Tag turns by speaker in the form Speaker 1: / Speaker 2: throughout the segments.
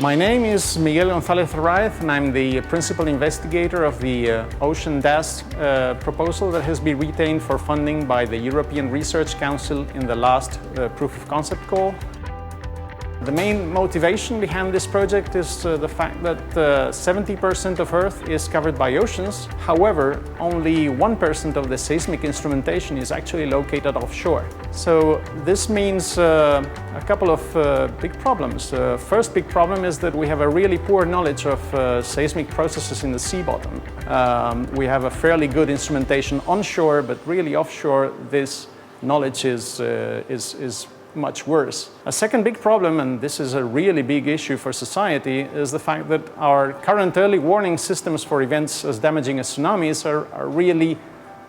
Speaker 1: My name is Miguel González Herráez and I'm the principal investigator of the Ocean DAS proposal that has been retained for funding by the European Research Council in the last proof of concept call. The main motivation behind this project is the fact that 70% of Earth is covered by oceans. However, only 1% of the seismic instrumentation is actually located offshore. So this means a couple of big problems. First big problem is that we have a really poor knowledge of seismic processes in the sea bottom. We have a fairly good instrumentation onshore, but really offshore this knowledge is much worse. A second big problem, and this is a really big issue for society, is the fact that our current early warning systems for events as damaging as tsunamis are really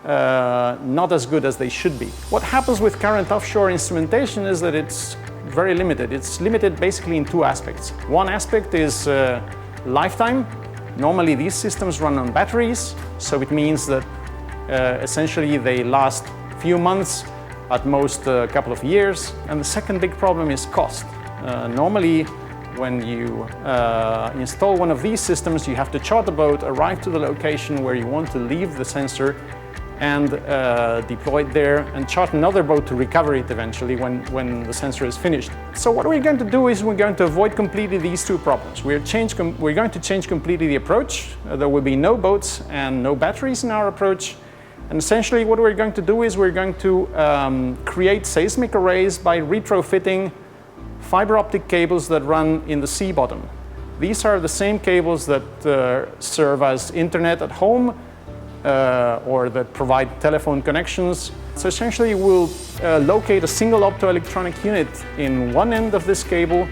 Speaker 1: not as good as they should be. What happens with current offshore instrumentation is that it's very limited. It's limited basically in two aspects. One aspect is lifetime. Normally these systems run on batteries, so it means that essentially they last few months, at most a couple of years. And the second big problem is cost. Normally, when you install one of these systems, you have to charter a boat, arrive to the location where you want to leave the sensor and deploy it there and chart another boat to recover it eventually when the sensor is finished. So what we're going to do is we're going to avoid completely these two problems. We're going to change completely the approach. There will be no boats and no batteries in our approach. And essentially what we're going to do is we're going to create seismic arrays by retrofitting fiber optic cables that run in the sea bottom. These are the same cables that serve as internet at home or that provide telephone connections. So essentially we'll locate a single optoelectronic unit in one end of this cable,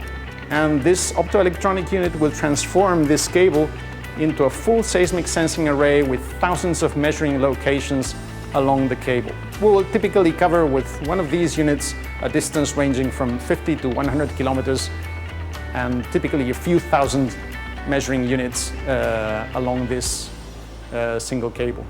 Speaker 1: and this optoelectronic unit will transform this cable into a full seismic sensing array with thousands of measuring locations along the cable. We will typically cover with one of these units a distance ranging from 50 to 100 kilometers and typically a few thousand measuring units along this single cable.